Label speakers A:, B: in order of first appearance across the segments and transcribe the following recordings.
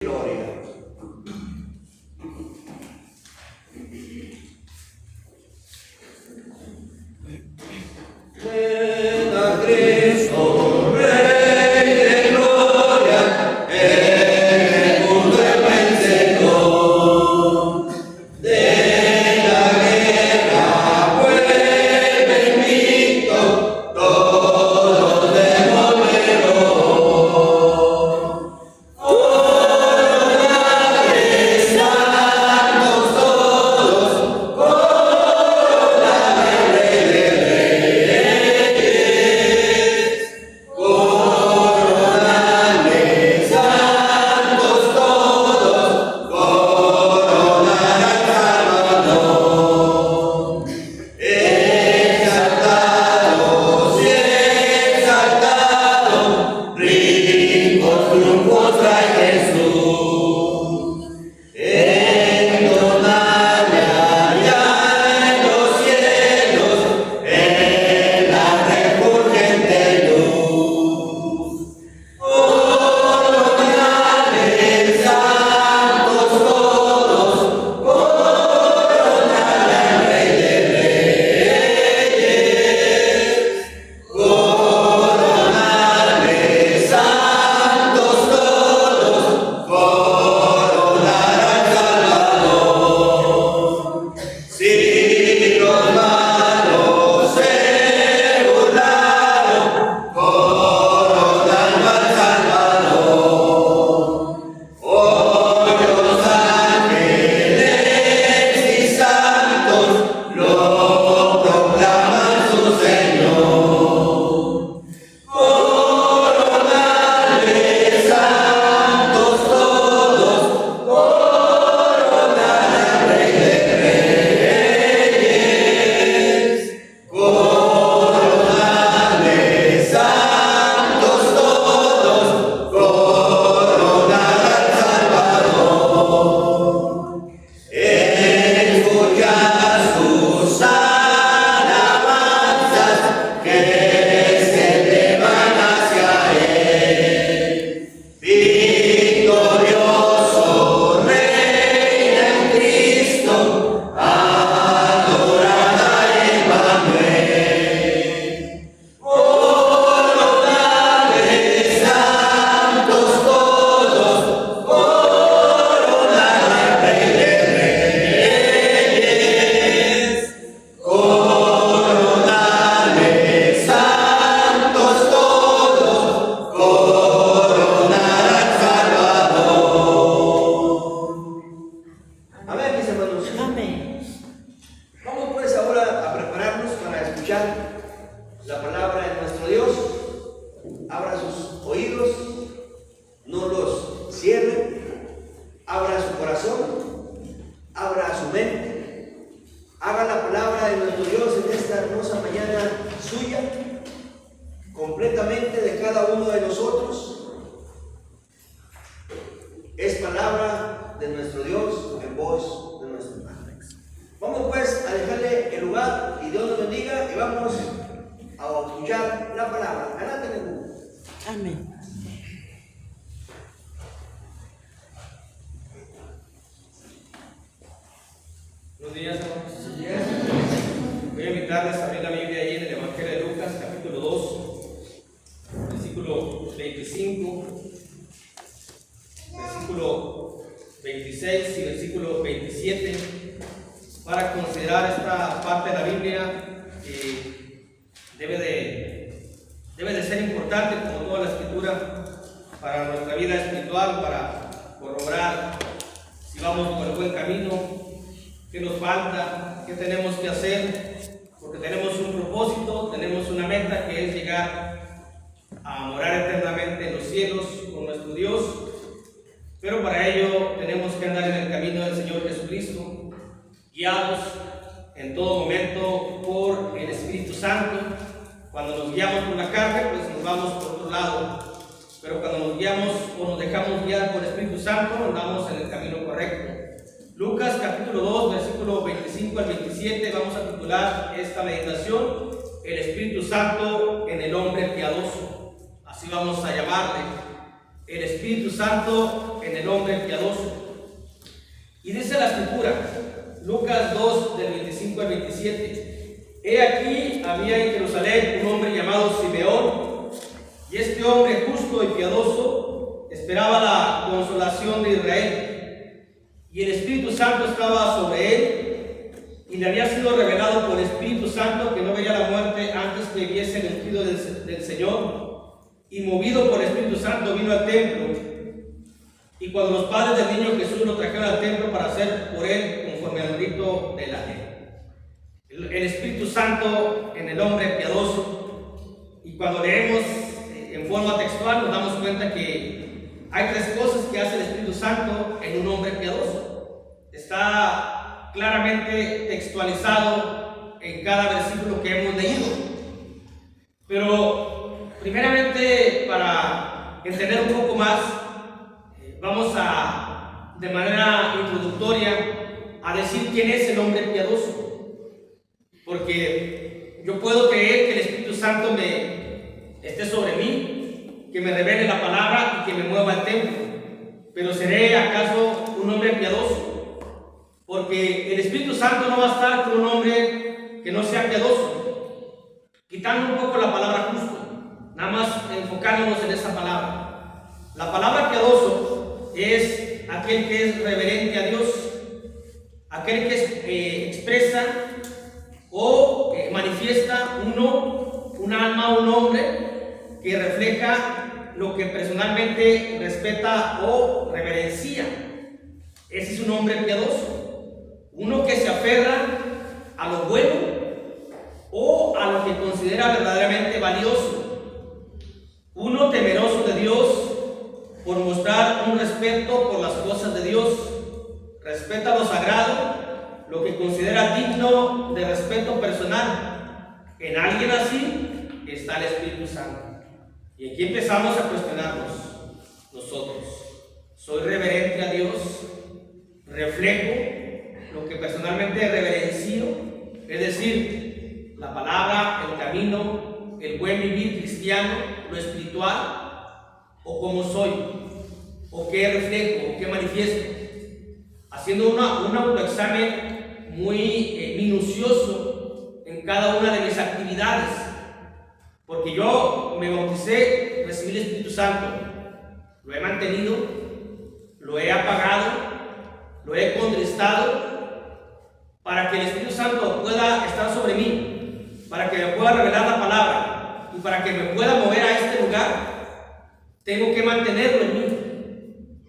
A: Gloria. Ven a Cristo, Rey de gloria, el mundo es vencedor. De la guerra vuelve invicto, todos devolverán. La palabra de nuestro Dios. Abra sus oídos, no los cierre, abra su corazón, abra su mente, haga la palabra de nuestro Dios en esta hermosa mañana suya, completamente de cada uno de nosotros. Es palabra de nuestro Dios en voz de nuestro Padre. Vamos pues a dejarle el lugar y Dios nos bendiga y vamos a escuchar la palabra. Adelante, Jesús.
B: Amén.
C: Buenos días, hermanos. Voy a invitarles a abrir la Biblia ahí en el Evangelio de Lucas, capítulo 2, versículo 25, versículo 26 y versículo 27, para considerar esta parte de la Biblia que debe de ser importante, como toda la Escritura, para nuestra vida espiritual, para corroborar si vamos por el buen camino, qué nos falta, qué tenemos que hacer, porque tenemos un propósito, tenemos una meta que es llegar a morar eternamente en los cielos con nuestro Dios, pero para ello tenemos que andar en el camino del Señor Jesucristo, guiados en todo momento por el Espíritu Santo. Cuando nos guiamos por la carne, pues nos vamos por otro lado, pero cuando nos guiamos o nos dejamos guiar por el Espíritu Santo, andamos en el camino correcto. Lucas capítulo 2, versículo 25 al 27, vamos a titular esta meditación: el Espíritu Santo en el hombre piadoso. Así vamos a llamarle. el Espíritu Santo en el hombre piadoso. Y dice la Escritura, Lucas 2, del 25 al 27. He aquí, había en Jerusalén un hombre llamado Simeón, y este hombre justo y piadoso esperaba la consolación de Israel. Y el Espíritu Santo estaba sobre él, y le había sido revelado por el Espíritu Santo que no vería la muerte antes que viese el ungido del Señor. Y movido por el Espíritu Santo vino al templo. Y cuando los padres del niño Jesús lo trajeron al templo para hacer por él conforme al rito de la ley. El Espíritu Santo en el hombre piadoso. Y cuando leemos en forma textual nos damos cuenta que hay tres cosas que hace el Espíritu Santo en un hombre piadoso. Está claramente textualizado en cada versículo que hemos leído. Pero primeramente, para entender un poco más, vamos a, de manera introductoria, a decir quién es el hombre piadoso. Porque yo puedo creer que el Espíritu Santo esté sobre mí, que me revele la palabra y que me mueva al templo. Pero ¿seré acaso un hombre piadoso? Porque el Espíritu Santo no va a estar con un hombre que no sea piadoso. Quitando un poco la palabra justo, nada más enfocándonos en esa palabra. La palabra piadoso es aquel que es reverente a Dios, aquel que expresa o manifiesta un alma, un hombre que refleja lo que personalmente respeta o reverencia. Ese es un hombre piadoso, uno que se aferra a lo bueno o a lo que considera verdaderamente valioso, uno temeroso de Dios por mostrar un respeto por las cosas de Dios, respeta lo sagrado, lo que considera digno de respeto personal. En alguien así está el Espíritu Santo. Y aquí empezamos a cuestionarnos nosotros. ¿Soy reverente a Dios? ¿Reflejo lo que personalmente reverencio? Es decir, la palabra, el camino, el buen vivir cristiano, lo espiritual. ¿O cómo soy? ¿O qué reflejo? ¿O qué manifiesto? Haciendo un autoexamen muy minucioso en cada una de mis actividades. Porque yo me bauticé, recibí el Espíritu Santo, lo he mantenido, lo he apagado, lo he contristado, para que el Espíritu Santo pueda estar sobre mí, para que me pueda revelar la palabra y para que me pueda mover a este lugar. Tengo que mantenerlo en mí,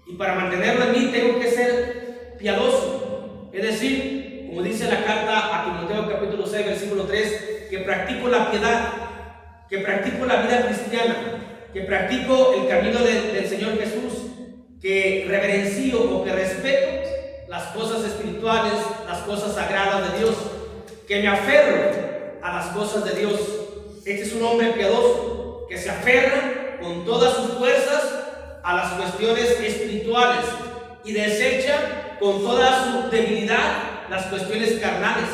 C: y para mantenerlo en mí tengo que ser piadoso, es decir, como dice la carta a Timoteo capítulo 6 versículo 3, que practico la piedad, que practico la vida cristiana, que practico el camino del Señor Jesús, que reverencio o que respeto las cosas espirituales, las cosas sagradas de Dios, que me aferro a las cosas de Dios. Este es un hombre piadoso que se aferra con todas sus fuerzas a las cuestiones espirituales y desecha con toda su debilidad las cuestiones carnales,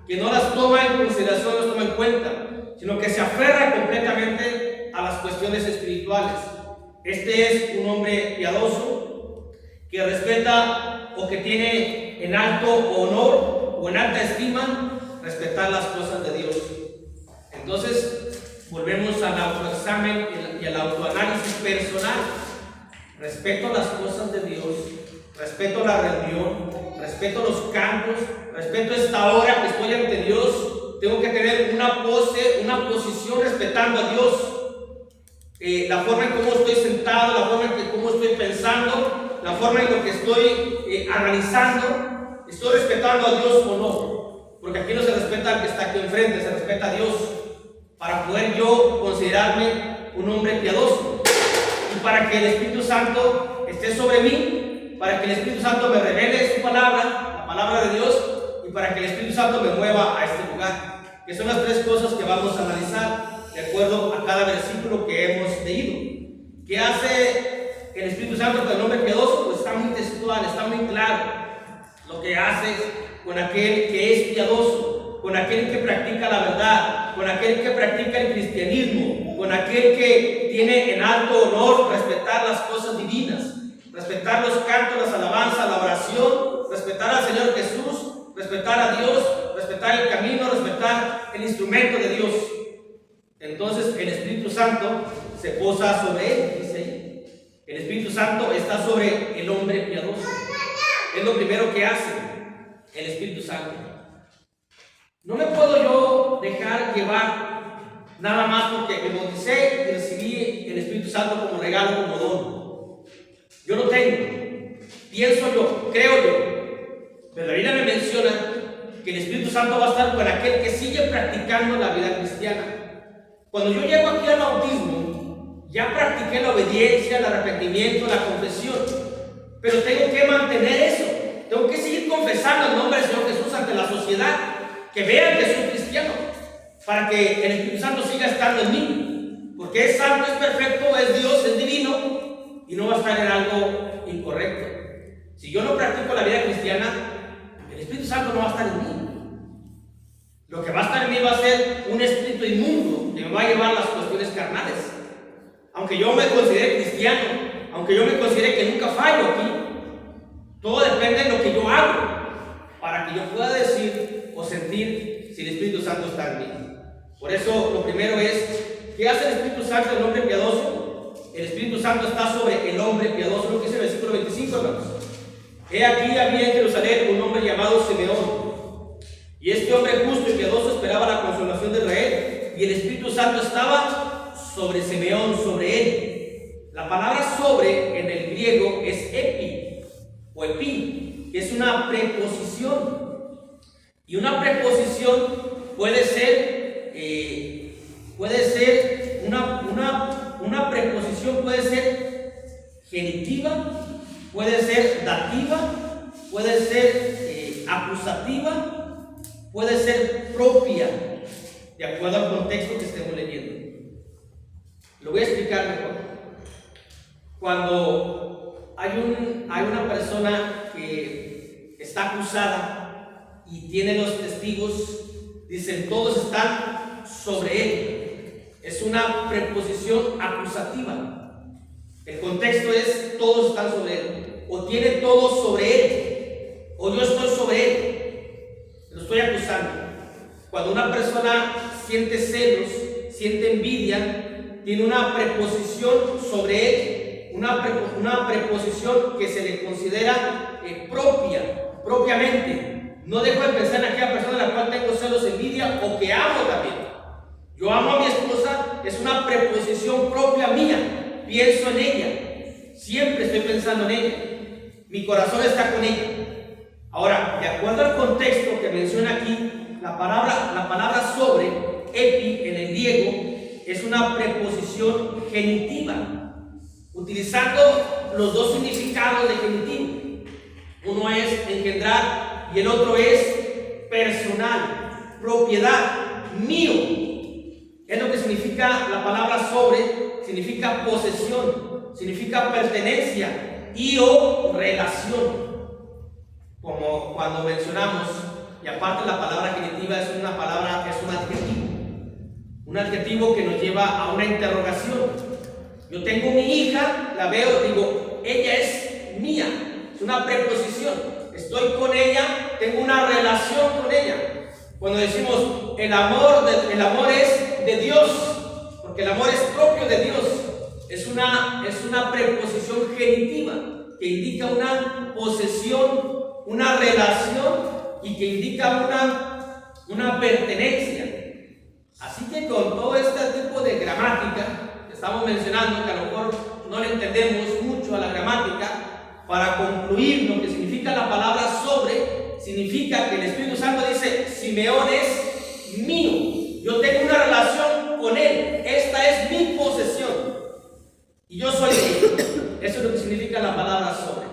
C: que no las toma en consideración, no las toma en cuenta, sino que se aferra completamente a las cuestiones espirituales. Este es un hombre piadoso que respeta o que tiene en alto honor o en alta estima respetar las cosas de Dios. Entonces, volvemos al autoexamen y al autoanálisis personal. Respeto las cosas de Dios, respeto la reunión, respeto los cantos, respeto esta hora que estoy ante Dios. Tengo que tener una posición respetando a Dios. La forma en cómo estoy sentado, la forma en cómo estoy pensando, la forma en lo que estoy analizando. ¿Estoy respetando a Dios o no? Porque aquí no se respeta al que está aquí enfrente, se respeta a Dios. Para poder yo considerarme un hombre piadoso y para que el Espíritu Santo esté sobre mí, para que el Espíritu Santo me revele su palabra, la palabra de Dios, y para que el Espíritu Santo me mueva a este lugar, que son las tres cosas que vamos a analizar de acuerdo a cada versículo que hemos leído. ¿Qué hace el Espíritu Santo con el hombre piadoso? Pues está muy textual, está muy claro lo que hace con aquel que es piadoso, con aquel que practica la verdad, con aquel que practica el cristianismo, con aquel que tiene en alto honor respetar las cosas divinas, respetar los cantos, las alabanzas, la oración, respetar al Señor Jesús, respetar a Dios, respetar el camino, respetar el instrumento de Dios. Entonces el Espíritu Santo se posa sobre él, dice ahí. El Espíritu Santo está sobre el hombre piadoso. Es lo primero que hace el Espíritu Santo. No me puedo yo dejar llevar nada más porque me bauticé y recibí el Espíritu Santo como regalo, como don. Yo lo tengo, pienso yo, creo yo. Pero la Biblia me menciona que el Espíritu Santo va a estar con aquel que sigue practicando la vida cristiana. Cuando yo llego aquí al bautismo, ya practiqué la obediencia, el arrepentimiento, la confesión. Pero tengo que mantener eso. Tengo que seguir confesando el nombre del Señor Jesús ante la sociedad. Que vean que soy cristiano. Para que el Espíritu Santo siga estando en mí. Porque es santo, es perfecto, es Dios, es divino. Y no va a estar en algo incorrecto. Si yo no practico la vida cristiana, el Espíritu Santo no va a estar en mí. Lo que va a estar en mí va a ser un espíritu inmundo que me va a llevar a las cuestiones carnales. Aunque yo me considere cristiano, aunque yo me considere que nunca fallo aquí, todo depende de lo que yo hago para que yo pueda decir o sentir si el Espíritu Santo está en mí. Por eso lo primero es, ¿qué hace el Espíritu Santo en el hombre piadoso? El Espíritu Santo está sobre el hombre piadoso, lo que dice el versículo 25, hermanos. He aquí había en Jerusalén un hombre llamado Simeón. Y este hombre justo y piadoso esperaba la consolación de Israel, y el Espíritu Santo estaba sobre Simeón, sobre él. La palabra sobre en el griego es epi o epi, que es una preposición. Y una preposición puede ser una preposición puede ser genitiva, puede ser dativa, puede ser acusativa, puede ser propia, de acuerdo al contexto que estemos leyendo. Lo voy a explicar mejor. Cuando hay una persona que está acusada y tiene los testigos, dicen todos están sobre él. Es una preposición acusativa. El contexto es todos están sobre él, o tiene todos sobre él, o yo estoy sobre él. Lo estoy acusando. Cuando una persona siente celos, siente envidia, tiene una preposición sobre él, una preposición que se le considera propiamente. No dejo de pensar en aquella persona en la cual tengo celos, envidia o que amo también. Yo amo a mi esposa, es una preposición propia mía. Pienso en ella, siempre estoy pensando en ella. Mi corazón está con ella. Ahora, de acuerdo al contexto que menciona aquí, la palabra sobre, epi, en el griego, es una preposición genitiva, utilizando los dos significados de genitivo. Uno es engendrar y el otro es personal, propiedad, mío. Es lo que significa la palabra sobre, significa posesión, significa pertenencia y o relación. Como cuando mencionamos, y aparte la palabra genitiva es un adjetivo que nos lleva a una interrogación. Yo tengo mi hija, la veo, digo, ella es mía, es una preposición, estoy con ella, tengo una relación con ella. Cuando decimos el amor es de Dios, porque el amor es propio de Dios, es una preposición genitiva que indica una posesión, una relación y que indica una pertenencia. Así que con todo este tipo de gramática que estamos mencionando, que a lo mejor no le entendemos mucho a la gramática, para concluir lo que significa la palabra sobre, significa que el Espíritu Santo dice, Simeón es mío, yo tengo una relación con él, esta es mi posesión y yo soy de él. Eso es lo que significa la palabra sobre.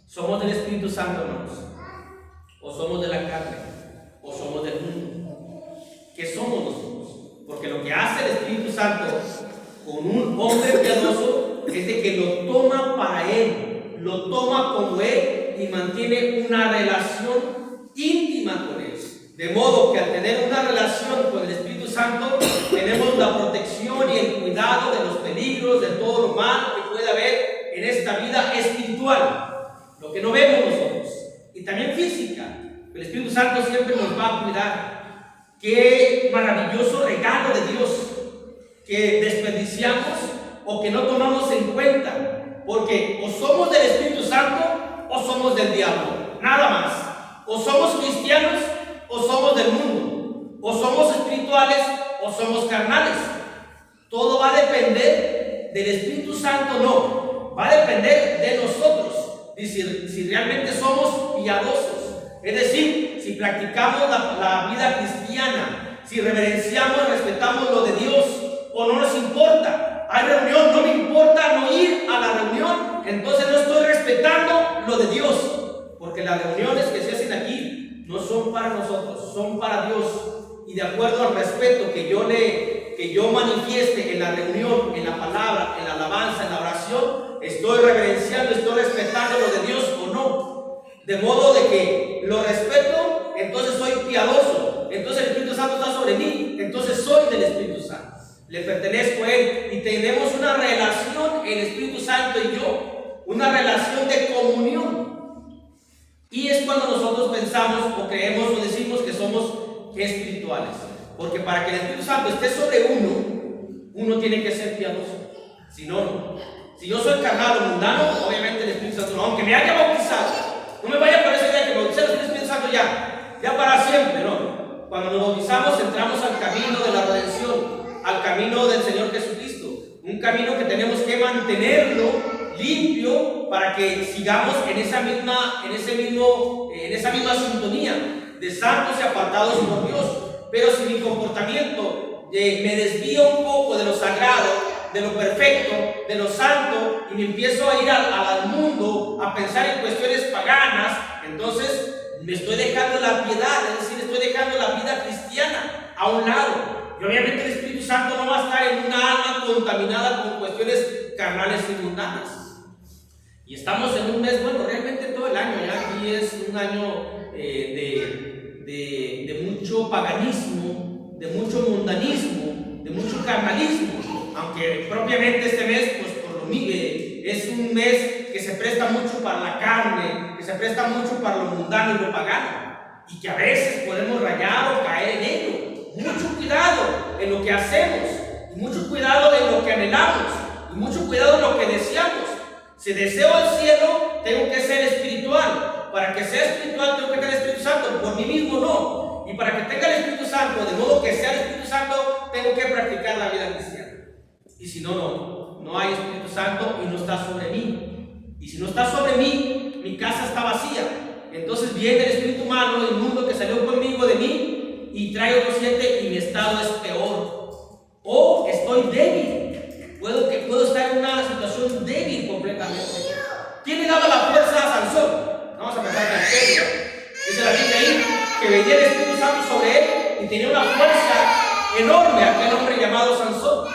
C: ¿Somos del Espíritu Santo, hermanos? ¿O somos de la carne? ¿O somos del mundo? ¿Qué somos nosotros? Porque lo que hace el Espíritu Santo con un hombre piadoso es de que lo toma para él, lo toma como él y mantiene una relación íntima con él. De modo que al tener una relación con el Espíritu Santo, tenemos la protección y el cuidado de los peligros, de todo lo mal que puede haber en esta vida espiritual, lo que no vemos nosotros, y también física. El Espíritu Santo siempre nos va a cuidar. Qué maravilloso regalo de Dios que desperdiciamos o que no tomamos en cuenta, porque o somos del Espíritu Santo o somos del diablo, nada más. O somos cristianos o somos del mundo, o somos espirituales o somos carnales. Todo va a depender del Espíritu Santo, no, va a depender de nosotros, si realmente somos piadosos, es decir, si practicamos la vida cristiana, si reverenciamos y respetamos lo de Dios, o no nos importa. Hay reunión, no me importa no ir a la reunión, entonces no estoy respetando lo de Dios, porque las reuniones que se hacen aquí no son para nosotros, son para Dios, y de acuerdo al respeto que yo manifieste en la reunión, en la palabra, en la alabanza, en la oración, estoy reverenciando, estoy respetando lo de Dios o no. De modo de que lo respeto, entonces soy piadoso, entonces el Espíritu Santo está sobre mí, entonces soy del Espíritu Santo, le pertenezco a Él, y tenemos una relación, el Espíritu Santo y yo, una relación de comunión. Y es cuando nosotros pensamos o creemos o decimos que somos espirituales. Porque para que el Espíritu Santo esté sobre uno tiene que ser piadoso. Si no, no. Si yo soy carnal o mundano, obviamente el Espíritu Santo no. Aunque me haya bautizado, no me vaya por esa idea que bautizar el Espíritu Santo ya para siempre, no. Cuando nos bautizamos entramos al camino de la redención, al camino del Señor Jesucristo. Un camino que tenemos que mantenerlo limpio para que sigamos en esa misma sintonía de santos y apartados por Dios. Pero si mi comportamiento me desvía un poco de lo sagrado, de lo perfecto, de lo santo, y me empiezo a ir al mundo a pensar en cuestiones paganas, entonces me estoy dejando la piedad, es decir, estoy dejando la vida cristiana a un lado. Y obviamente el Espíritu Santo no va a estar en una alma contaminada con cuestiones carnales y mundanas. Y estamos en un mes, bueno, realmente todo el año, ya aquí es un año de mucho paganismo, de mucho mundanismo, de mucho carnalismo, aunque propiamente este mes, pues es un mes que se presta mucho para la carne, que se presta mucho para lo mundano y lo pagano, y que a veces podemos rayar o caer en ello. Mucho cuidado en lo que hacemos, y mucho cuidado en lo que anhelamos, y mucho cuidado en lo que deseamos. Si deseo el cielo, tengo que ser espiritual. Para que sea espiritual, tengo que tener el Espíritu Santo. Por mí mismo no. Y para que tenga el Espíritu Santo, de modo que sea el Espíritu Santo, tengo que practicar la vida cristiana. Y si no, no hay Espíritu Santo y no está sobre mí. Y si no está sobre mí, mi casa está vacía. Entonces viene el espíritu malo, el mundo que salió conmigo de mí, y trae otro 7 y mi estado es peor. O estoy débil. Puedo estar en una situación débil completamente. ¿Quién le daba la fuerza a Sansón? Vamos a pensar en Pedro. Dice la Biblia ahí que venía el Espíritu Santo sobre él y tenía una fuerza enorme, aquel hombre llamado Sansón.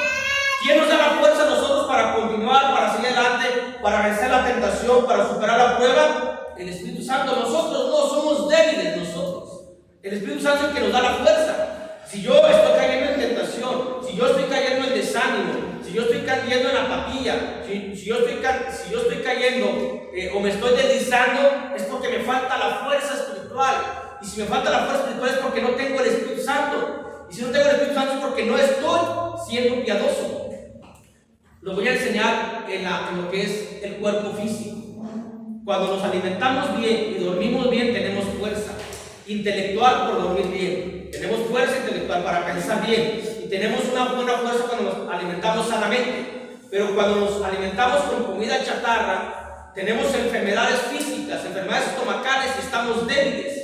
C: ¿Quién nos da la fuerza a nosotros para continuar, para seguir adelante, para vencer la tentación, para superar la prueba? El Espíritu Santo. Nosotros no somos débiles, nosotros. El Espíritu Santo es el que nos da la fuerza. Si yo estoy cayendo en tentación, si yo estoy cayendo en desánimo, si yo estoy cayendo en apatía, si yo estoy cayendo o me estoy deslizando, es porque me falta la fuerza espiritual. Y si me falta la fuerza espiritual es porque no tengo el Espíritu Santo. Y si no tengo el Espíritu Santo es porque no estoy siendo piadoso. Lo voy a enseñar en lo que es el cuerpo físico. Cuando nos alimentamos bien y dormimos bien, tenemos fuerza intelectual por dormir bien. Tenemos fuerza intelectual para pensar bien. Y tenemos una buena fuerza cuando nos alimentamos sanamente. Pero cuando nos alimentamos con comida chatarra, tenemos enfermedades físicas, enfermedades estomacales y estamos débiles.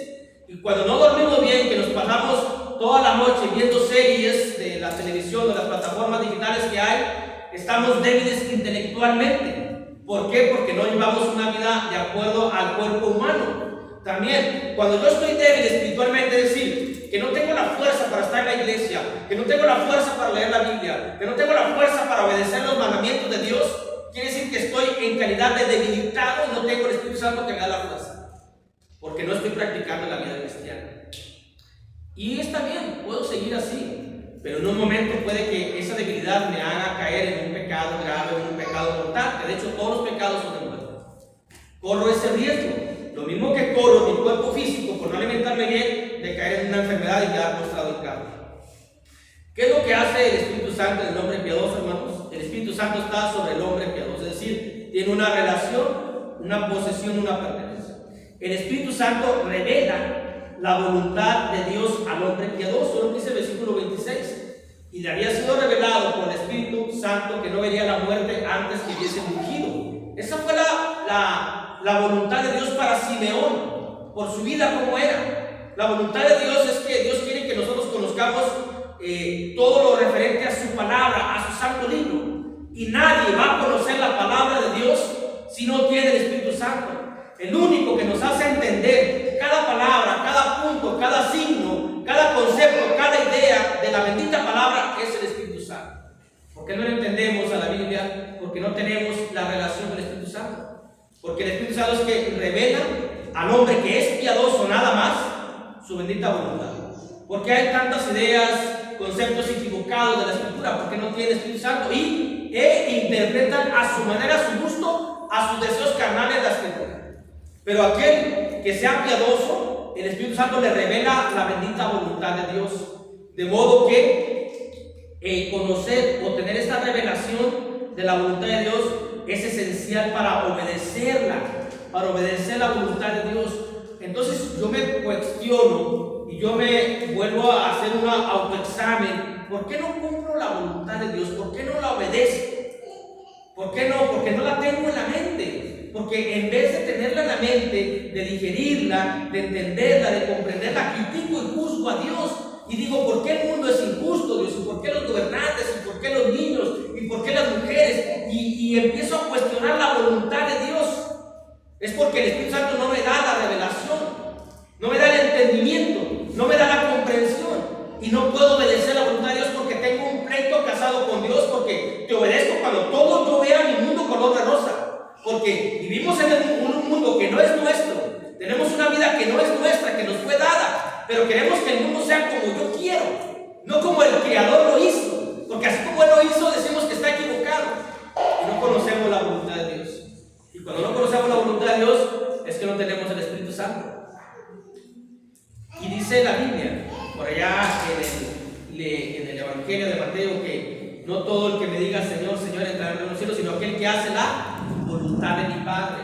C: Y cuando no dormimos bien, que nos pasamos toda la noche viendo series de la televisión o de las plataformas digitales que hay, estamos débiles intelectualmente. ¿Por qué? Porque no llevamos una vida de acuerdo al cuerpo humano. También, cuando yo estoy débil espiritualmente, es decir, que no tengo la fuerza para estar en la iglesia, que no tengo la fuerza para leer la Biblia, que no tengo la fuerza para obedecer los mandamientos de Dios, quiere decir que estoy en calidad de debilitado y no tengo el Espíritu Santo que me da la fuerza, porque no estoy practicando la vida cristiana. Y está bien, puedo seguir así, pero en un momento puede que esa debilidad me haga caer en un pecado grave, en un pecado mortal, que de hecho todos los pecados son de muerte. Corro ese riesgo, lo mismo que corro mi cuerpo físico por no alimentarme bien, de caer en una enfermedad y quedar postrado en cama. ¿Qué es lo que hace el Espíritu Santo en el hombre piadoso, hermanos? El Espíritu Santo está sobre el hombre piadoso, es decir, tiene una relación, una posesión, una pertenencia. El Espíritu Santo revela la voluntad de Dios al hombre piadoso, lo dice el versículo 26. Y le había sido revelado por el Espíritu Santo que no vería la muerte antes que hubiese ungido. Esa fue la voluntad de Dios para Simeón, por su vida como era. La voluntad de Dios es que Dios quiere que nosotros conozcamos todo lo referente a su palabra, a su santo libro. Y nadie va a conocer la palabra de Dios si no tiene el Espíritu Santo. El único que nos hace entender cada palabra, cada punto, cada signo, cada concepto, cada idea de la bendita palabra es el Espíritu Santo. ¿Por qué no entendemos a la Biblia? Porque no tenemos la relación del Espíritu Santo. Porque el Espíritu Santo es que revela al hombre que es piadoso nada más su bendita voluntad. Porque hay tantas ideas, conceptos equivocados de la Escritura, porque no tiene Espíritu Santo y interpretan a su manera, a su gusto, a sus deseos carnales la Escritura. Pero aquel que sea piadoso, el Espíritu Santo le revela la bendita voluntad de Dios. De modo que conocer o tener esta revelación de la voluntad de Dios es esencial para obedecerla, para obedecer la voluntad de Dios. Entonces yo me cuestiono y yo me vuelvo a hacer un autoexamen. ¿Por qué no cumplo la voluntad de Dios? ¿Por qué no la obedezco? ¿Por qué no? Porque no la tengo en la mente. Porque en vez de tenerla en la mente, de digerirla, de entenderla, de comprenderla, critico y juzgo a Dios. Y digo, ¿por qué el mundo es injusto, Dios? ¿Y por qué los gobernantes? ¿Y por qué los niños? ¿Y por qué las mujeres? Y empiezo a cuestionar la voluntad de Dios. Es porque el Espíritu Santo no me da la revelación, no me da el entendimiento, no me da la comprensión. Y no puedo obedecer la voluntad de Dios porque tengo un pleito casado con Dios, porque te obedezco cuando todo yo vea mi mundo color de rosa. Porque vivimos en un mundo que no es nuestro, tenemos una vida que no es nuestra, que nos fue dada, pero queremos que el mundo sea como yo quiero, no como el Creador lo hizo, porque así como Él lo hizo decimos que está equivocado y no conocemos la voluntad de Dios. Y cuando no conocemos la voluntad de Dios es que no tenemos el Espíritu Santo. Y dice la Biblia, por allá en el Evangelio de Mateo, que no todo el que me diga Señor, Señor entrará en los cielos, sino aquel que hace la voluntad de mi Padre.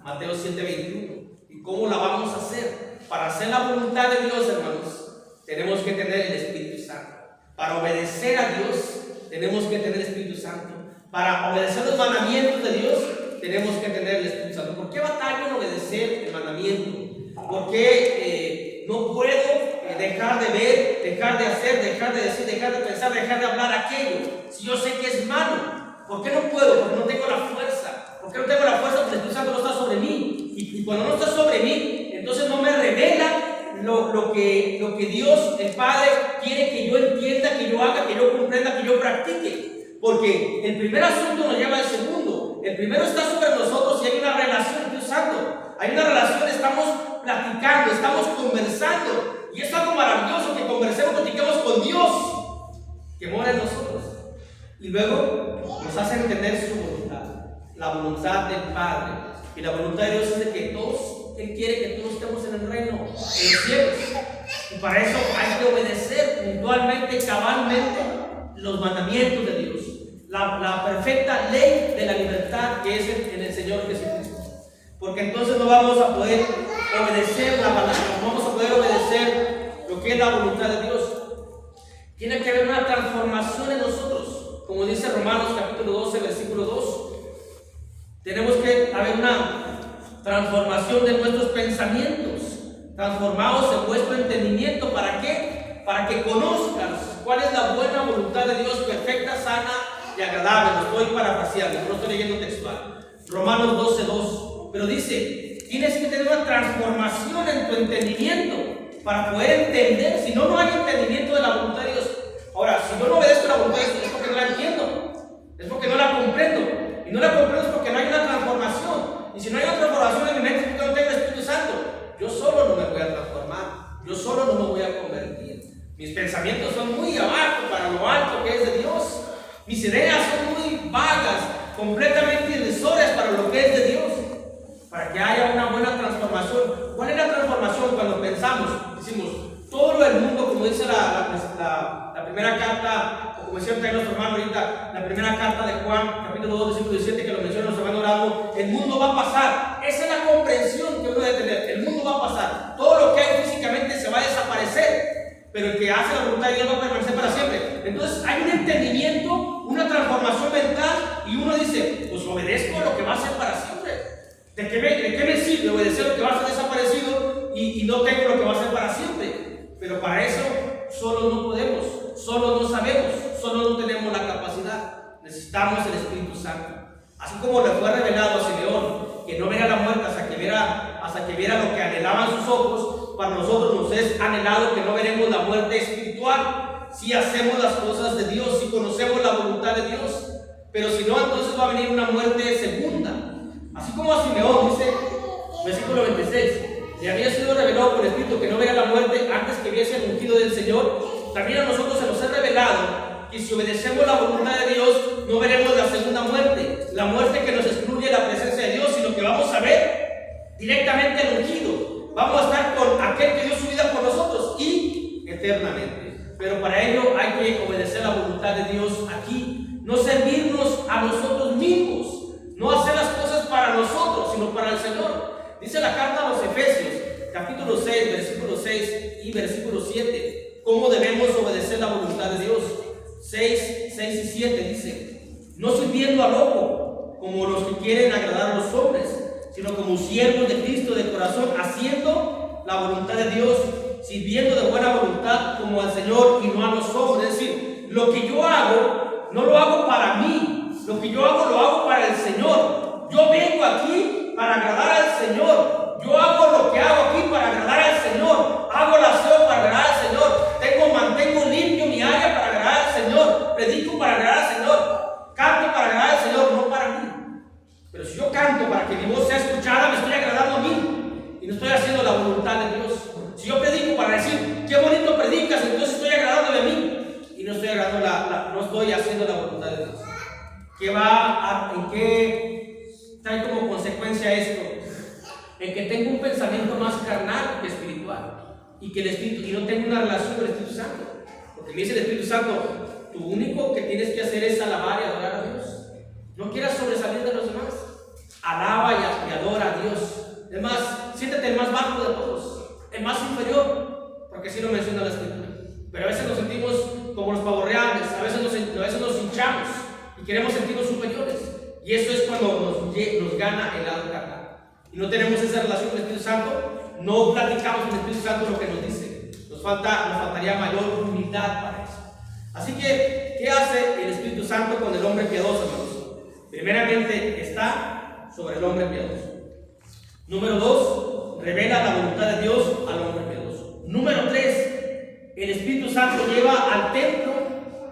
C: Mateo 7:21. ¿Y cómo la vamos a hacer? Para hacer la voluntad de Dios, hermanos, tenemos que tener el Espíritu Santo. Para obedecer a Dios, tenemos que tener el Espíritu Santo. Para obedecer los mandamientos de Dios, tenemos que tener el Espíritu Santo. ¿Por qué batallo en obedecer el mandamiento? ¿Por qué no puedo dejar de ver, dejar de hacer, dejar de decir, dejar de pensar, dejar de hablar aquello? Si yo sé que es malo, ¿por qué no puedo? Porque no tengo la fuerza. ¿Por qué no tengo la fuerza? Porque el Espíritu Santo no está sobre mí. Y cuando no está sobre mí, entonces no me revela lo que Dios, el Padre, quiere que yo entienda, que yo haga, que yo comprenda, que yo practique. Porque el primer asunto nos lleva al segundo. El primero está sobre nosotros y hay una relación con Dios Santo. Hay una relación, estamos platicando, estamos conversando. Y es algo maravilloso que conversemos, platiquemos con Dios, que mora en nosotros. Y luego nos hace entender su voluntad, la voluntad del Padre. Y la voluntad de Dios es de que todos, Él quiere que todos estemos en el reino, en los cielos. Y para eso hay que obedecer puntualmente, cabalmente los mandamientos de Dios. La perfecta ley de la libertad que es en el Señor Jesucristo. Porque entonces no vamos a poder obedecer la palabra, no vamos a poder obedecer lo que es la voluntad de Dios. Tiene que haber una transformación en nosotros, como dice Romanos capítulo 12, versículo 2. Tenemos que haber una transformación de nuestros pensamientos, transformados en vuestro entendimiento. ¿Para qué? Para que conozcas cuál es la buena voluntad de Dios, perfecta, sana y agradable. Lo estoy parafraseando, no estoy leyendo textual. Romanos 12, 2. Pero dice, tienes que tener una transformación en tu entendimiento para poder entender. Si no, no hay entendimiento de la voluntad de Dios. Ahora, si yo no obedezco la voluntad de Dios, es porque no la entiendo, es porque no la comprendo. Y no la comprendo es porque no hay una transformación. Y si no hay una transformación en mi mente, es porque no tengo el Espíritu Santo. Yo solo no me voy a transformar, yo solo no me voy a convertir. Mis pensamientos son muy abajo para lo alto que es de Dios. Mis ideas son muy vagas, completamente irrisorias para lo que es de Dios. Para que haya una buena transformación. ¿Cuál es la transformación? Cuando pensamos, decimos, todo el mundo, como dice la primera carta, o como decía nuestro hermano ahorita, la primera carta de Juan, capítulo 2, versículo 17, que lo menciona nuestro hermano Orado, el mundo va a pasar. Esa es la comprensión que uno debe tener. El mundo va a pasar. Todo lo que hay físicamente se va a desaparecer, pero el que hace la voluntad de Dios va a permanecer para siempre. Entonces hay un entendimiento, una transformación mental, y uno dice, pues obedezco a lo que va a ser para siempre. ¿De qué me sirve obedecer lo que va a ser desaparecido y no tengo lo que va a ser para siempre? Pero para eso solo no podemos, solo no sabemos, solo no tenemos la capacidad. Necesitamos el Espíritu Santo. Así como le fue revelado a Simeón que no viera la muerte hasta que viera lo que anhelaban sus ojos, para nosotros nos es anhelado que no veremos la muerte espiritual si hacemos las cosas de Dios, si conocemos la voluntad de Dios. Pero si no, entonces va a venir una muerte segunda. Así como a Simeón, dice versículo 26, le había sido revelado por el Espíritu que no vea la muerte antes que viese el ungido del Señor. También a nosotros se nos es revelado que si obedecemos la voluntad de Dios, no veremos la segunda muerte, la muerte que nos excluye de la presencia de Dios, sino que vamos a ver directamente el ungido. Vamos a estar con aquel que dio su vida por nosotros y eternamente. Pero para ello hay que obedecer la voluntad de Dios aquí, no servirnos a nosotros mismos. No hacer las cosas para nosotros, sino para el Señor. Dice la carta a los Efesios, capítulo 6, versículo 6 y versículo 7, cómo debemos obedecer la voluntad de Dios. 6 y 7 dice, no sirviendo al ojo, como los que quieren agradar a los hombres, sino como siervos de Cristo de corazón, haciendo la voluntad de Dios, sirviendo de buena voluntad como al Señor y no a los hombres. Es decir, lo que yo hago, no lo hago para mí. Lo que yo hago, lo hago para el Señor. Yo vengo aquí para agradar al Señor. Yo hago lo que hago aquí para agradar al Señor. Hago el aseo para agradar al Señor. Mantengo limpio mi área para agradar al Señor. Predico para agradar al Señor. Canto para agradar al Señor, no para mí. Pero si yo canto para que mi voz sea escuchada, me estoy agradando a mí. Y no estoy haciendo la voluntad de Dios. Si yo predico para decir, qué bonito predicas, entonces estoy agradándome a mí. Y no estoy haciendo la voluntad de Dios. ¿En qué trae como consecuencia esto? En que tengo un pensamiento más carnal que espiritual, y que el Espíritu, y no tengo una relación con el Espíritu Santo. Porque me dice el Espíritu Santo, tú único que tienes que hacer es alabar y adorar a Dios. No quieras sobresalir de los demás. Alaba y adora a Dios. Es más, siéntete el más bajo de todos, el más inferior, porque así lo menciona la Escritura. Pero a veces nos sentimos como los pavorreales, a veces nos hinchamos y queremos sentirnos superiores, y eso es cuando nos gana el lado carnal y no tenemos esa relación con el Espíritu Santo, no platicamos con el Espíritu Santo lo que nos dice, nos faltaría mayor humildad para eso. Así que, ¿qué hace el Espíritu Santo con el hombre piadoso, hermanos? Primeramente está sobre el hombre piadoso. Número 2, revela la voluntad de Dios al hombre piadoso. Número 3, el Espíritu Santo lleva al templo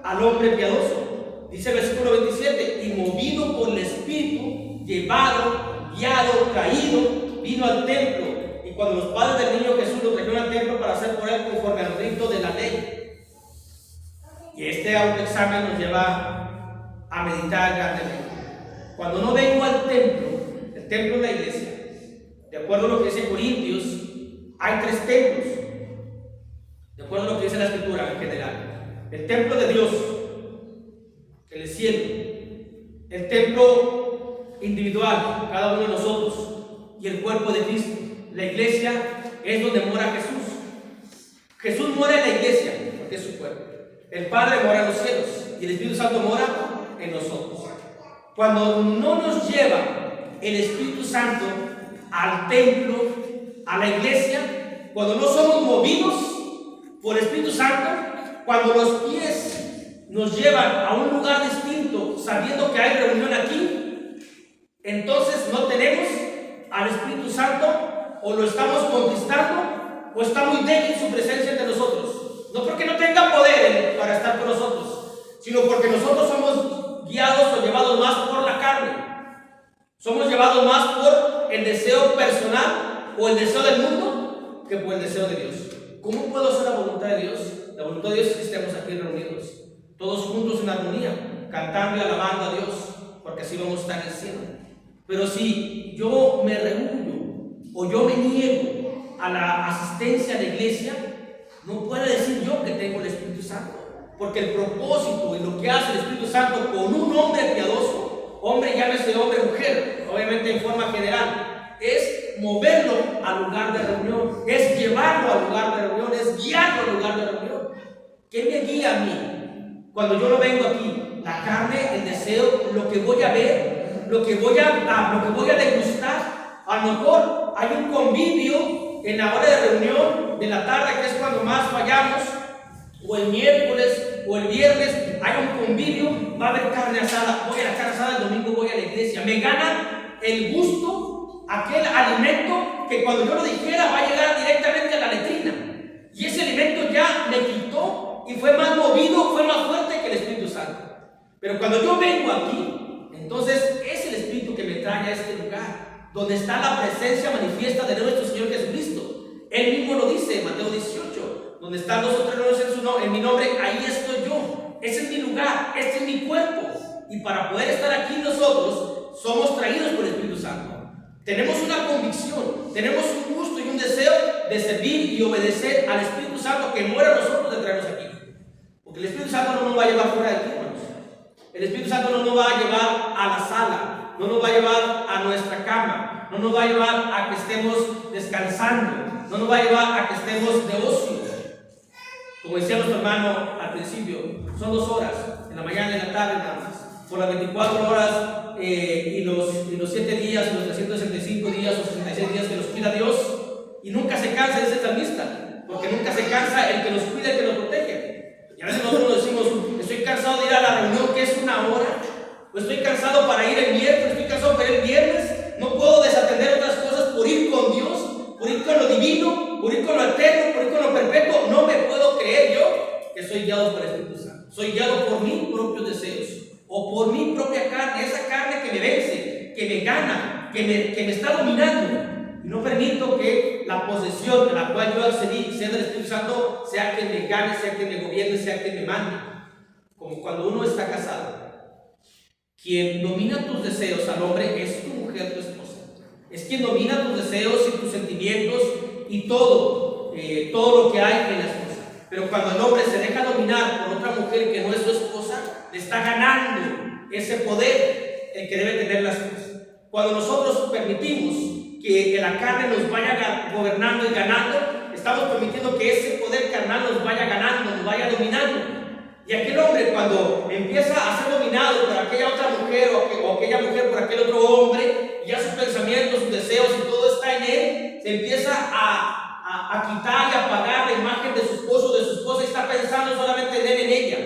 C: al hombre piadoso. Dice el versículo 27, y movido por el Espíritu, llevado, guiado, caído, vino al templo. Y cuando los padres del niño Jesús lo trajeron al templo para hacer por él conforme al rito de la ley. Y este autoexamen nos lleva a meditar grandemente. Cuando no vengo al templo, el templo es la iglesia. De acuerdo a lo que dice Corintios, hay 3 templos. De acuerdo a lo que dice la Escritura en general. El templo de Dios, el cielo, el templo individual, cada uno de nosotros, y el cuerpo de Cristo. La iglesia es donde mora Jesús. Jesús mora en la iglesia, porque es su cuerpo. El Padre mora en los cielos, y el Espíritu Santo mora en nosotros. Cuando no nos lleva el Espíritu Santo al templo, a la iglesia, cuando no somos movidos por el Espíritu Santo, cuando los pies nos llevan a un lugar distinto sabiendo que hay reunión aquí, entonces no tenemos al Espíritu Santo, o lo estamos conquistando, o está muy débil su presencia entre nosotros. No porque no tenga poder para estar con nosotros, sino porque nosotros somos guiados o llevados más por la carne. Somos llevados más por el deseo personal o el deseo del mundo que por el deseo de Dios. ¿Cómo puedo hacer la voluntad de Dios? la voluntad de Dios es que estemos aquí reunidos, todos juntos en armonía, cantando y alabando a Dios, porque así vamos a estar en el cielo. Pero si yo me rehuyo o yo me niego a la asistencia a la iglesia, no puedo decir yo que tengo el Espíritu Santo, porque el propósito y lo que hace el Espíritu Santo con un hombre piadoso, hombre, llámese hombre o mujer, obviamente en forma general, es moverlo al lugar de reunión, es llevarlo al lugar de reunión, es guiarlo al lugar de reunión. ¿Qué me guía a mí? Cuando yo no vengo aquí, la carne, el deseo, lo que voy a ver, lo que voy a degustar. A lo mejor hay un convivio en la hora de reunión de la tarde, que es cuando más fallamos, o el miércoles o el viernes hay un convivio, va a haber carne asada, voy a la carne asada, el domingo voy a la iglesia, me gana el gusto, aquel alimento que cuando yo lo dijera va a llegar directamente a la letrina, y ese alimento ya me quitó y fue más movido, fue más fuerte que el Espíritu Santo. Pero cuando yo vengo aquí, entonces es el Espíritu que me trae a este lugar, donde está la presencia manifiesta de nuestro Señor Jesucristo. Él mismo lo dice en Mateo 18, donde están 2 o 3 reunidos en mi nombre, ahí estoy yo. Ese es mi lugar, este es mi cuerpo. Y para poder estar aquí nosotros, somos traídos por el Espíritu Santo. Tenemos una convicción, tenemos un gusto y un deseo de servir y obedecer al Espíritu Santo que muere a nosotros de traernos aquí. Porque el Espíritu Santo no nos va a llevar fuera de aquí, hermanos. El Espíritu Santo no nos va a llevar a la sala, no nos va a llevar a nuestra cama, no nos va a llevar a que estemos descansando, no nos va a llevar a que estemos de ocio. Como decía nuestro hermano al principio, son 2 horas, en la mañana y en la tarde nada más. Por las 24 horas y los 7 días, los 365 días o 66 días que nos cuida Dios, y nunca se cansa de ese salmista, porque nunca se cansa el que nos cuida, el que nos protege. Y a veces nosotros nos decimos, estoy cansado de ir a la reunión que es 1 hora, o estoy cansado para ir el miércoles, estoy cansado para ir el viernes, no puedo desatender otras cosas por ir con Dios, por ir con lo divino, por ir con lo eterno, por ir con lo perpetuo. No me puedo creer yo que soy guiado por el Espíritu Santo. Soy guiado por mis propios deseos o por mi propia carne, esa carne que me vence, que me gana, que me está dominando. Y no permito que la posesión a la cual yo accedí, sea del Espíritu Santo, sea quien me gane, sea quien me gobierne, sea quien me mande. Como cuando uno está casado. Quien domina tus deseos al hombre es tu mujer, tu esposa. Es quien domina tus deseos y tus sentimientos y todo lo que hay en la esposa. Pero cuando el hombre se deja dominar por otra mujer que no es su esposa, le está ganando ese poder el que debe tener la esposa. Cuando nosotros permitimos que la carne nos vaya gobernando y ganando, estamos permitiendo que ese poder carnal nos vaya ganando, nos vaya dominando. Y aquel hombre, cuando empieza a ser dominado por aquella otra mujer o aquella mujer por aquel otro hombre, y ya sus pensamientos, sus deseos y todo está en él, se empieza a quitar y apagar la imagen de su esposo o de su esposa y está pensando solamente en él, en ella.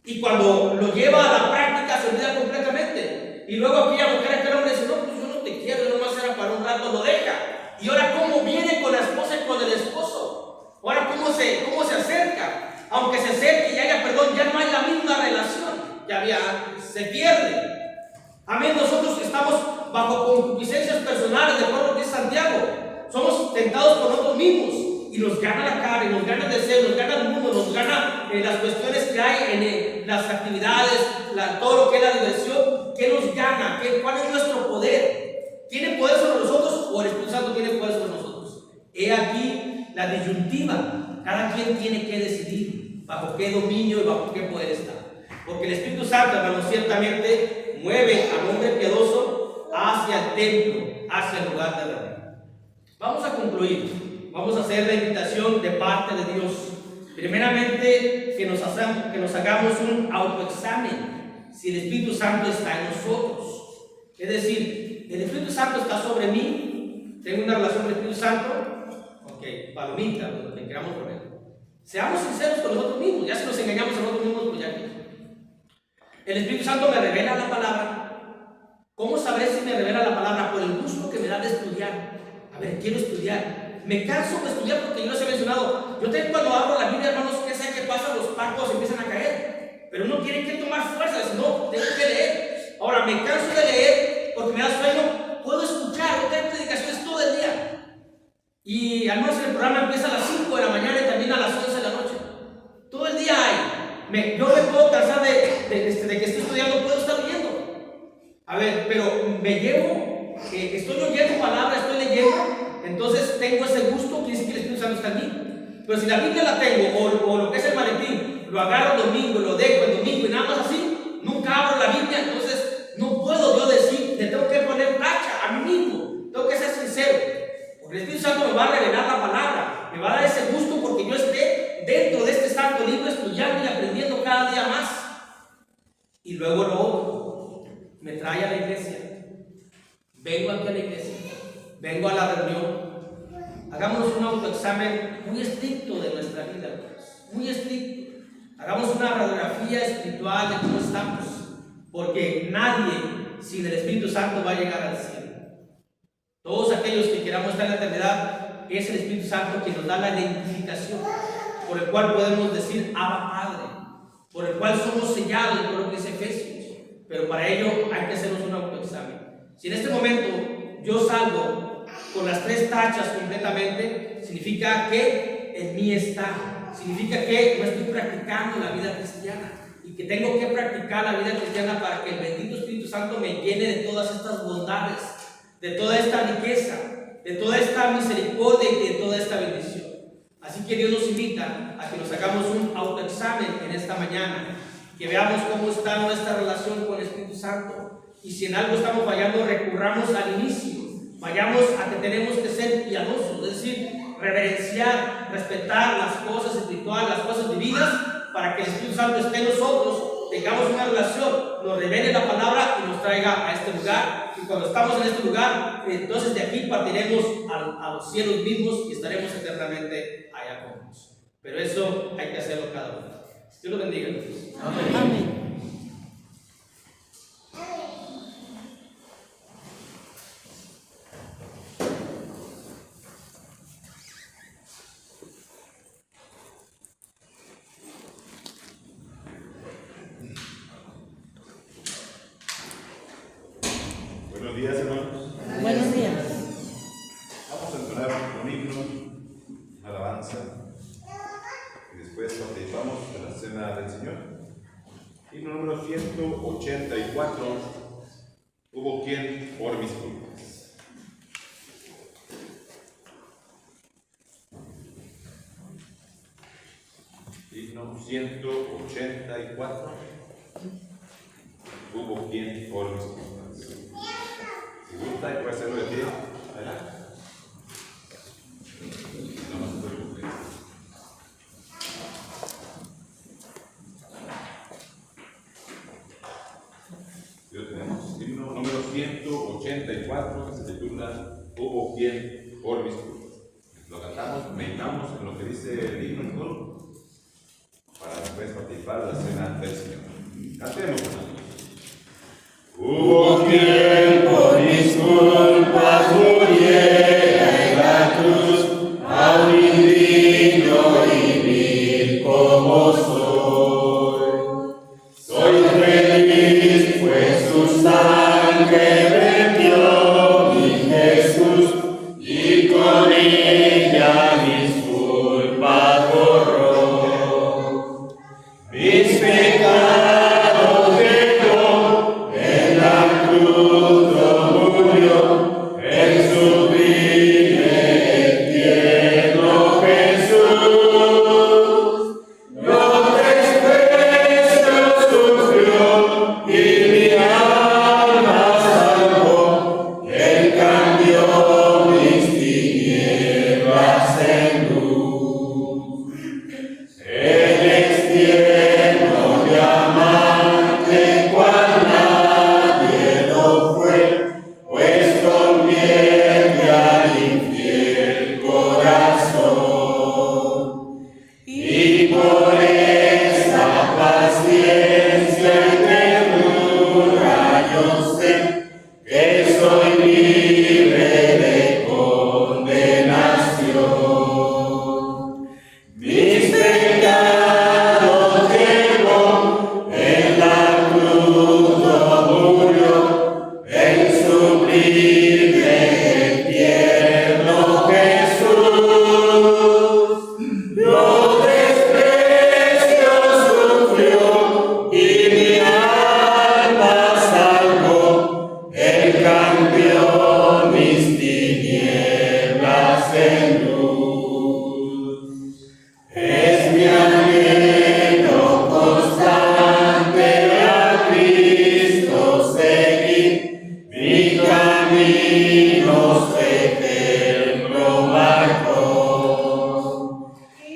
C: Y cuando lo lleva a la práctica, se olvida completamente. Y luego aquella mujer, aquel hombre dice, no, pues yo no te quiero, yo nomás era para un rato, lo deja. Y ahora, ¿cómo viene con la esposa y con el esposo? Ahora, ¿cómo se acerca? Aunque se acerque y haya perdón, ya no hay la misma relación que había antes, se pierde. Amén, nosotros estamos bajo concupiscencias personales, de acuerdo a lo que es Santiago. Somos tentados por nosotros mismos y nos gana la carne, nos gana el deseo, nos gana el mundo, nos gana las cuestiones que hay en las actividades, todo lo que es la diversión. ¿Qué nos gana? ¿Cuál es nuestro poder? ¿Tiene poder sobre nosotros o el Espíritu Santo tiene poder sobre nosotros? He aquí la disyuntiva. Cada quien tiene que decidir bajo qué dominio y bajo qué poder está. Porque el Espíritu Santo, hermanos, ciertamente mueve al hombre piadoso hacia el templo, hacia el lugar de reunión. Vamos a concluir. Vamos a hacer la invitación de parte de Dios. Primeramente, que nos hagamos un autoexamen si el Espíritu Santo está en nosotros. Es decir, el Espíritu Santo está sobre mí. Tengo una relación con el Espíritu Santo. Ok, palomita, lo que queramos poner. Seamos sinceros con nosotros mismos. Ya si nos engañamos a nosotros mismos, pues ya que. El Espíritu Santo me revela la palabra. ¿Cómo sabré si me revela la palabra? Por el gusto que me da de estudiar. A ver, quiero estudiar. Me canso de estudiar porque yo les he mencionado. Yo tengo cuando abro la Biblia, hermanos, que sé que pasa, los párpados empiezan a caer. Pero uno tiene que tomar fuerza, si no, tengo que leer. Ahora, me canso de leer porque me da sueño. Puedo escuchar, no tengo predicaciones todo el día. Y al menos el programa empieza a las 5 de la mañana y termina a las 11 de la noche. yo me puedo cansar de que estoy estudiando, puedo estar oyendo. A ver, pero me llevo, estoy oyendo palabras, estoy leyendo, entonces tengo ese gusto, quiere decir que el Espíritu Santo está en mí. Pero si la Biblia la tengo, o lo que es el maletín, lo agarro el domingo, lo dejo el domingo y nada más así, nunca abro la Biblia, entonces no puedo yo decir, le tengo que poner tacha a mí mismo, tengo que ser sincero. Porque el Espíritu Santo me va a revelar la palabra, me va a dar ese gusto porque yo esté dentro de este santo libro estudiando y aprendiendo cada día más. Y luego lo otro, me trae a la iglesia. Vengo aquí a la iglesia, vengo a la reunión. Hagamos un autoexamen muy estricto de nuestra vida, muy estricto. Hagamos una radiografía espiritual de cómo estamos, porque nadie sin el Espíritu Santo va a llegar al cielo. Todos aquellos que queramos estar en la eternidad, es el Espíritu Santo quien nos da la identificación, por el cual podemos decir Abba Padre, por el cual somos sellados, por lo que es Efesios. Pero para ello hay que hacernos un autoexamen. Si en este momento yo salgo con las 3 tachas completamente, significa que en mí está, significa que no estoy practicando la vida cristiana y que tengo que practicar la vida cristiana para que el bendito Espíritu Santo me llene de todas estas bondades, de toda esta riqueza, de toda esta misericordia y de toda esta bendición. Así que Dios nos invita a que nos hagamos un autoexamen en esta mañana, que veamos cómo está nuestra relación con el Espíritu Santo, y si en algo estamos fallando, recurramos al inicio, vayamos a que tenemos que ser piadosos, es decir, reverenciar, respetar las cosas espirituales, las cosas divinas, para que el Espíritu Santo esté en nosotros, tengamos una relación, nos revele la palabra y nos traiga a este lugar. Y cuando estamos en este lugar, entonces de aquí partiremos a los cielos mismos y estaremos eternamente allá con Dios. Pero eso hay que hacerlo cada uno. Dios lo bendiga. Amén. Amén.
B: Buenos días, hermanos.
D: Buenos días.
B: Vamos a entonar un himno, una alabanza, y después participamos de la cena del Señor. Himno número 184. Hubo quien por mis culpas. Himno 184. Hubo quien por mis culpas. Si gusta, y puede hacerlo de pie. Adelante. No se preocupe. Lo tenemos. Himno número 184, que se titula Hubo quien por mis culpas. Lo cantamos, meditamos en lo que dice el himno en coro, para después participar de la cena del Señor. Cantemos.
E: Hubo quien por mis culpas muriera en la cruz, aún indigno y vil como soy. Soy feliz, pues su sangre vertió mi Jesús, y con ella mis culpas borró. Mis pecados dejó en la cruz en luz. Es mi anhelo constante a Cristo seguir, mi camino su ejemplo marcó.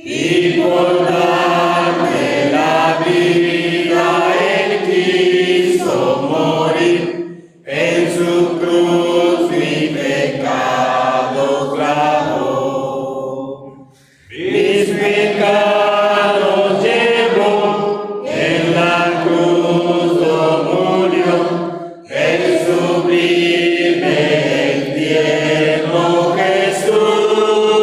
E: Y por darme la vida Él quiso morir, en su cruz mi pecado clavó. Mis pecados llevó, en la cruz lo murió, el sublime, el tierno Jesús.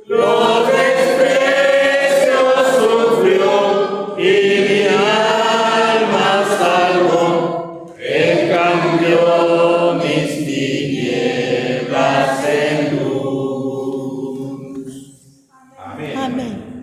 E: Los desprecios sufrió y mi alma salvó. Él cambió mis tinieblas en luz.
B: Amén.
D: Amén.